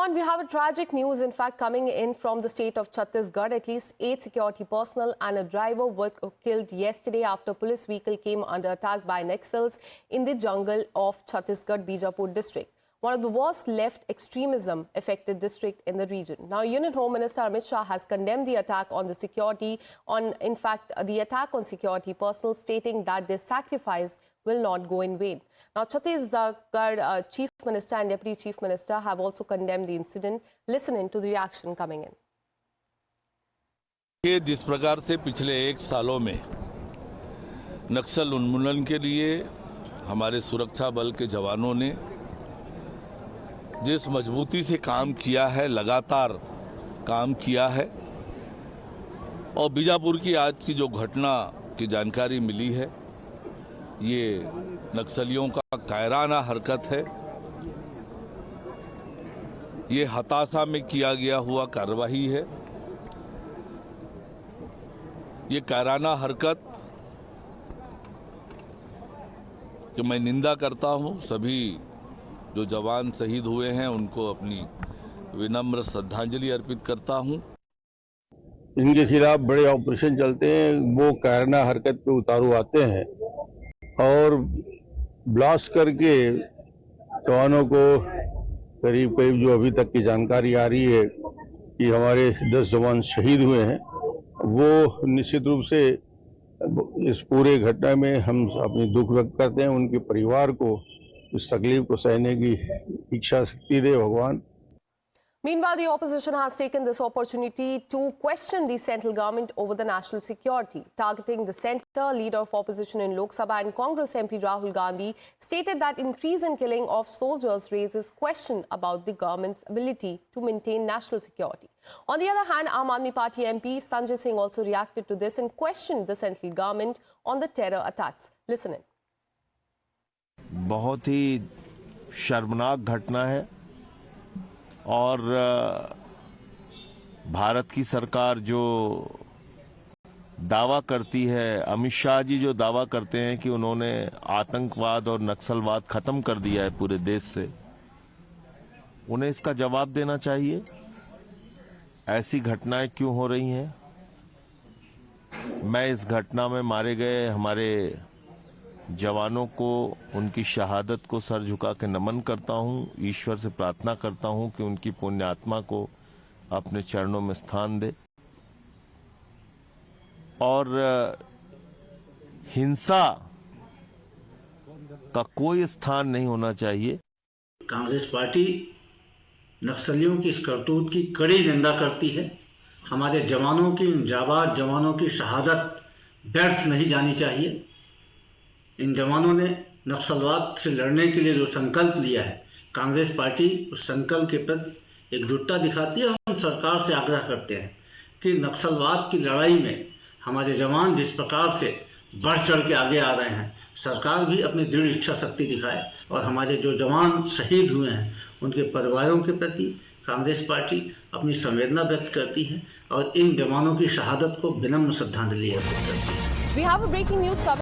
on, we have a tragic news, in fact, coming in from the state of Chhattisgarh. At least 8 security personnel and a driver were killed yesterday after police vehicle came under attack by Naxals in the jungle of Chhattisgarh, Bijapur district, one of the worst left extremism affected district in the region. Now, Union Home Minister Amit Shah has condemned the attack on the security, the attack on security personnel, stating that their sacrifice will not go in vain. Now, Chhattisgarh Chief Minister and Deputy Chief Minister have also condemned the incident. Listen in to the reaction coming in. जिस प्रकार से पिछले 1 सालों में नक्सल उन्मूलन के लिए हमारे सुरक्षा बल के जवानों ने जिस मजबूती से काम किया है, लगातार काम किया है, और बीजापुर की आज की जो घटना की जानकारी मिली है, ये नक्सलियों का कायराना हरकत है। ये हताशा में किया गया हुआ कार्रवाई है। ये कायराना हरकत कि मैं निंदा करता हूं। सभी जो जवान शहीद हुए हैं उनको अपनी विनम्र श्रद्धांजलि अर्पित करता हूं। इनके खिलाफ बड़े ऑपरेशन चलते हैं, वो कायराना हरकत पे उतारू आते हैं और ब्लास्ट करके जवानों को करीब जो अभी तक की जानकारी आ रही है कि हमारे 10 जवान शहीद हुए हैं। वो निश्चित रूप से इस पूरे घटना में हम अपनी दुख व्यक्त करते हैं। उनके परिवार को इस तकलीफ को सहने की इच्छा शक्ति दे भगवान। Meanwhile, the opposition has taken this opportunity to question the central government over the national security. Targeting the centre, leader of opposition in Lok Sabha and Congress MP Rahul Gandhi stated that increase in killing of soldiers raises question about the government's ability to maintain national security. On the other hand, Aam Aadmi Party MP Sanjay Singh also reacted to this and questioned the central government on the terror attacks. Listen in. बहुत ही शर्मनाक घटना है और भारत की सरकार जो दावा करती है, अमित शाह जी जो दावा करते हैं कि उन्होंने आतंकवाद और नक्सलवाद खत्म कर दिया है पूरे देश से, उन्हें इसका जवाब देना चाहिए। ऐसी घटनाएं क्यों हो रही हैं? मैं इस घटना में मारे गए हमारे जवानों को, उनकी शहादत को सर झुका के नमन करता हूं। ईश्वर से प्रार्थना करता हूं कि उनकी पुण्य आत्मा को अपने चरणों में स्थान दे और हिंसा का कोई स्थान नहीं होना चाहिए। कांग्रेस पार्टी नक्सलियों की इस करतूत की कड़ी निंदा करती है। हमारे जवानों की, जाबाज जवानों की शहादत व्यर्थ नहीं जानी चाहिए। इन जवानों ने नक्सलवाद से लड़ने के लिए जो संकल्प लिया है, कांग्रेस पार्टी उस संकल्प के प्रति एकजुटता दिखाती है। हम सरकार से आग्रह करते हैं कि नक्सलवाद की लड़ाई में हमारे जवान जिस प्रकार से बढ़ चढ़ के आगे आ रहे हैं, सरकार भी अपनी दृढ़ इच्छा शक्ति दिखाए और हमारे जो जवान शहीद हुए हैं उनके परिवारों के प्रति कांग्रेस पार्टी अपनी संवेदना व्यक्त करती है और इन जवानों की शहादत को विनम्र श्रद्धांजलि अर्पित करती है। We have a breaking news coverage.